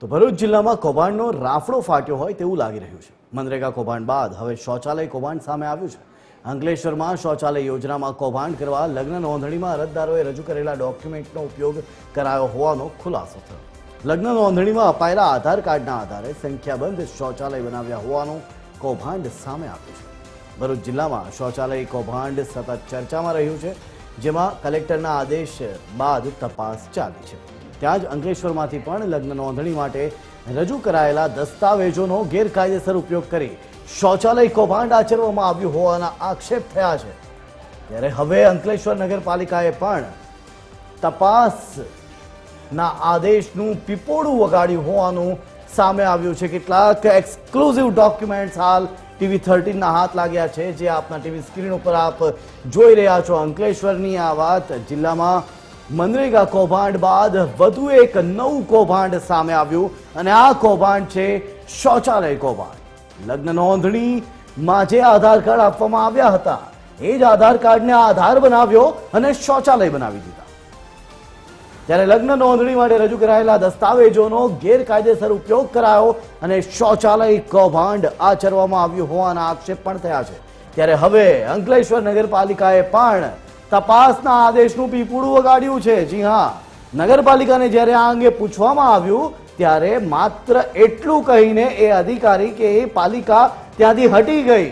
તો ભરૂચ જિલ્લામાં કૌભાંડનો રાફડો ફાટ્યો હોય તેવું લાગી રહ્યું છે। મનરેગા કૌભાંડ બાદ હવે શૌચાલય કૌભાંડ સામે આવ્યું છે। અંકલેશ્વરમાં શૌચાલય યોજનામાં કૌભાંડ કરવા લગ્ન નોંધણીમાં અરજદારોએ રજૂ કરેલા ડોક્યુમેન્ટનો ઉપયોગ કરાયો હોવાનો ખુલાસો થયો। લગ્ન નોંધણીમાં અપાયેલા આધાર કાર્ડના આધારે સંખ્યાબંધ શૌચાલય બનાવ્યા હોવાનું કૌભાંડ સામે આવ્યું છે। ભરૂચ જિલ્લામાં શૌચાલય કૌભાંડ સતત ચર્ચામાં રહ્યું છે, જેમાં કલેક્ટરના આદેશ બાદ તપાસ ચાલી છે। ત્યાં જ અંકલેશ્વરમાંથી પણ લગ્ન નોંધણી માટે રજૂ કરાયેલા દસ્તાવેજોનો ગેરકાયદેસર ઉપયોગ કરી શૌચાલય કૌભાંડ આચરવામાં આવ્યું હોવાના આક્ષેપ થયા છે। ત્યારે હવે અંકલેશ્વર નગરપાલિકાએ પણ તપાસના આદેશનું પીપોળું વગાડ્યું હોવાનું સામે આવ્યું છે। કેટલાક એક્સક્લુઝિવ ડોક્યુમેન્ટ્સ હાલ TV13ના હાથ લાગ્યા છે, જે આપના ટીવી સ્ક્રીન ઉપર આપ જોઈ રહ્યા છો। અંકલેશ્વરની આ વાત જિલ્લામાં મનરેગા કૌભાંડ બાદ વધુ એક નવું કૌભાંડ સામે આવ્યું અને આ કૌભાંડ છે શૌચાલય કૌભાંડ। લગ્ન નોંધણીમાં જે આધાર કાર્ડ આપવામાં આવ્યા હતા એ જ આધાર કાર્ડને આધાર બનાવ્યો અને શૌચાલય બનાવી દીધા। ત્યારે લગ્ન નોંધણી માટે રજૂ કરાયેલા દસ્તાવેજોનો ગેરકાયદેસર ઉપયોગ કરાયો અને શૌચાલય કૌભાંડ આચરવામાં આવ્યું હોવાના આક્ષેપ પણ થયા છે। ત્યારે હવે અંકલેશ્વર નગરપાલિકાએ પણ તપાસના આદેશનું પીપળું વગાડ્યું છે। જી હા, નગરપાલિકાને જ્યારે આ અંગે પૂછવામાં આવ્યું ત્યારે માત્ર એટલું કહીને એ અધિકારી કે એ પાલિકા ત્યાંથી હટી ગઈ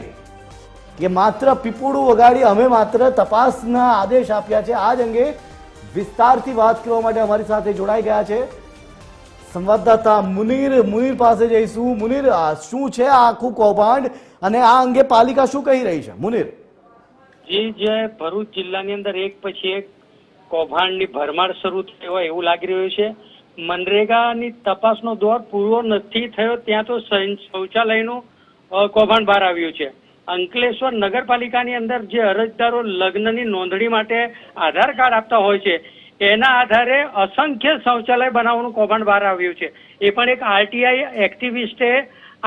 કે માત્ર પીપળું વગાડી અમે માત્ર તપાસના આદેશ આપ્યા છે। આ જ અંગે વિસ્તારથી વાત કરવા માટે અમારી સાથે જોડાઈ ગયા છે સંવાદદાતા મુનીર પાસે જઈશું। મુનીર, શું છે આ આખું કૌભાંડ અને આ અંગે પાલિકા શું કહી રહી છે? મુનીર જી, જે ભરૂચ જિલ્લાની અંદર એક પછી એક કૌભાંડની ભરમાર શરૂ થઈ હોય એવું લાગી રહ્યું છે। મનરેગાની તપાસનો દોર પૂરો નથી થયો ત્યાં તો શૌચાલયનું કૌભાંડ બહાર આવ્યું છે। અંકલેશ્વર નગરપાલિકાની અંદર જે અરજદારો લગ્નની નોંધણી માટે આધાર કાર્ડ આપતા હોય છે એના આધારે અસંખ્ય શૌચાલય બનાવવાનું કૌભાંડ બહાર આવ્યું છે। એ પણ એક આરટીઆઈ એક્ટિવિસ્ટે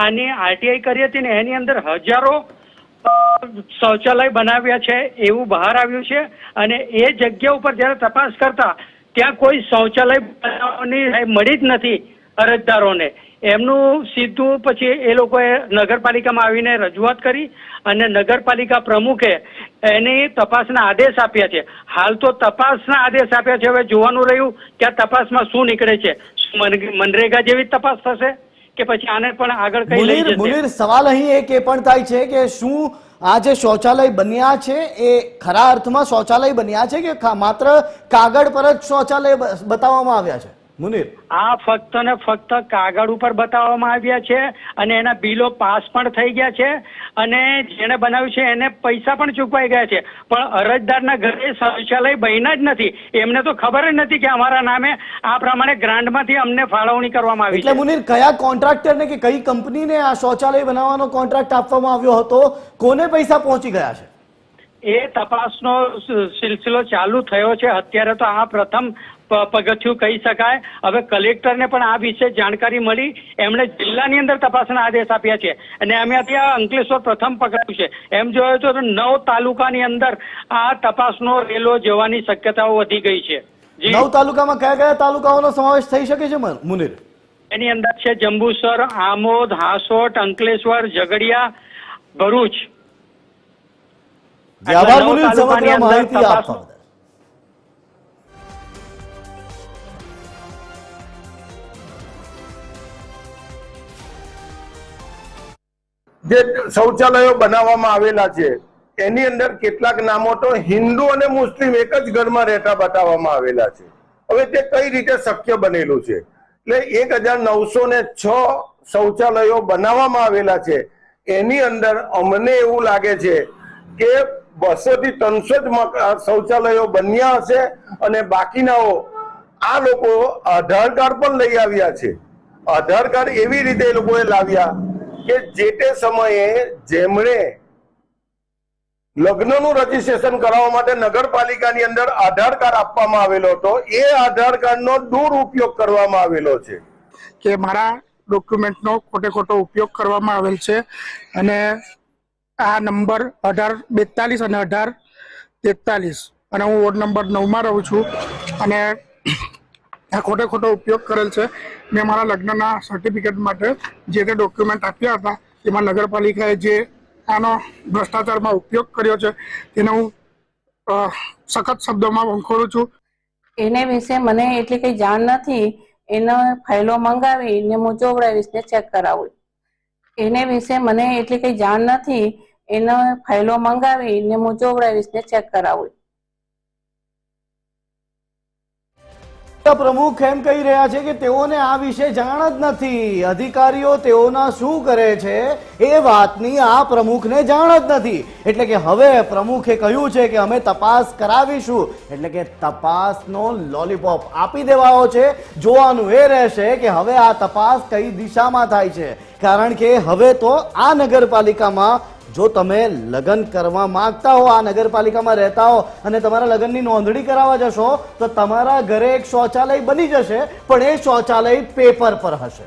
આની આરટીઆઈ કરી હતી ને એની અંદર હજારો શૌચાલય બનાવ્યા છે એવું બહાર આવ્યું છે। અને એ જગ્યા ઉપર જયારે તપાસ કરતા ત્યાં કોઈ શૌચાલય બનાવવાની મળી જ નથી અરજદારોને। એમનું સીધું પછી એ લોકોએ નગરપાલિકામાં આવીને રજૂઆત કરી અને નગરપાલિકા પ્રમુખે એની તપાસના આદેશ આપ્યા છે। હાલ તો તપાસના આદેશ આપ્યા છે, હવે જોવાનું રહ્યું કે આ તપાસમાં શું નીકળે છે। મનરેગા જેવી તપાસ થશે કે પછી આને પણ આગળ કઈ લઈ જશે? મુનીર, સવાલ અહીં એક એ પણ થાય છે કે શું આ જે શૌચાલય બન્યા છે એ ખરા અર્થમાં શૌચાલય બન્યા છે કે માત્ર કાગળ પર જ શૌચાલય બતાવવામાં આવ્યા છે? મુનીર, આ ફક્ત ને ફક્ત કાગળ ઉપર બતાવવામાં આવ્યા છે અને એના બિલો પાસ પણ થઈ ગયા છે અને જેને બનાવ્યું છે એને પૈસા પણ ચૂકવાઈ ગયા છે, પણ અરજદારના ઘરે શૌચાલય બન્યા જ નથી। એમને તો ખબર જ નથી કે અમારા નામે આ પ્રમાણે ગ્રાન્ટમાંથી અમને ફાળવણી કરવામાં આવી છે। એટલે મુનીર, કયા કોન્ટ્રાક્ટરને કે કઈ કંપનીને આ શૌચાલય બનાવવાનો કોન્ટ્રાક્ટ આપવામાં આવ્યો હતો? કોને પૈસા પહોંચી ગયા છે? એ તપાસનો સિલસિલો ચાલુ થયો છે। અત્યારે તો આ પ્રથમ પગથિયું કહી શકાય। હવે કલેક્ટરને પણ આ વિશે જાણકારી મળી, એમણે જિલ્લાની અંદર તપાસના આદેશ આપ્યા છે અને અમે ત્યાં અંકલેશ્વર પ્રથમ પકડ્યું છે। એમ જોયું તો 9 તાલુકાની અંદર આ તપાસનો રેલો જવાની શક્યતાઓ વધી ગઈ છે। 9 તાલુકામાં કયા કયા તાલુકાઓનો સમાવેશ થઈ શકે છે મુનીર? એની અંદર છે જંબુસર, આમોદ, હાસોટ, અંકલેશ્વર, ઝઘડિયા, ભરૂચ। આભાર મુનીર, સમગ્ર માહિતી આપવા બદલ। જે શૌચાલયો બનાવવામાં આવેલા છે એની અંદર કેટલાક નામો તો હિન્દુ અને મુસ્લિમ એક જ ઘરમાં રહેતા બતાવવામાં આવેલા છે। હવે તે કઈ રીતે શક્ય બનેલું છે? એટલે 1906 શૌચાલયો બનાવવામાં આવેલા છે, એની અંદર અમને એવું લાગે છે કે 200 થી 300 શૌચાલયો બન્યા હશે અને બાકીનાઓ આ લોકો આધાર કાર્ડ પણ લઈ આવ્યા છે। આધાર કાર્ડ એવી રીતે એ લોકોએ લાવ્યા કે જે તે સમયે જેમણે લગ્નનું રજીસ્ટ્રેશન કરાવવા માટે નગરપાલિકાની અંદર આધાર કાર્ડ આપવામાં આવેલો હતો એ આધાર કાર્ડનો દુરુપયોગ કરવામાં આવેલો છે કે મારા ડોક્યુમેન્ટનો ખોટો ઉપયોગ કરવામાં આવેલ છે અને આ નંબર 1842 અને 1843 અને હું વોર્ડ નંબર 9 માં રહું છું અને આ ખોટે ખોટો ઉપયોગ કરેલ છે. મેં મારા લગ્નના સર્ટિફિકેટ માટે જે તે ડોક્યુમેન્ટ આપ્યા હતા એમાં નગરપાલિકાએ જે આનો ભ્રષ્ટાચારમાં ઉપયોગ કર્યો છે તેને હું સખત શબ્દોમાં વંખોડું છું. એને વિશે મને એટલી કઈ જાણ નથી. એનો ફાઇલો મંગાવીને હું ચોવડાવીશ ને ચેક કરાવું. એને વિશે મને એટલી કઈ જાણ નથી. એનો ફાઇલો મંગાવીને હું ચોવડાવીશ ને ચેક કરાવું. પ્રમુખ એમ કહી રહ્યા છે કે તેઓને આ વિશે જાણ જ નથી. અધિકારીઓ તેઓના શું કરે છે એ વાતની આ પ્રમુખને જાણ જ નથી. એટલે કે હવે પ્રમુખે કહ્યું છે કે અમે તપાસ કરાવીશું. એટલે કે તપાસનો લોલીપોપ આપી દેવાયો છે. જોવાનું એ રહેશે કે હવે આ તપાસ કઈ દિશામાં થાય છે. કારણ કે હવે તો આ નગરપાલિકામાં જો તમે લગ્ન કરવા માંગતા હો, આ નગરપાલિકામાં રહેતા હો અને તમારા લગ્નની નોંધણી કરાવવા જશો તો તમારા ઘરે એક શૌચાલય બની જશે, પણ એ શૌચાલય પેપર પર હશે.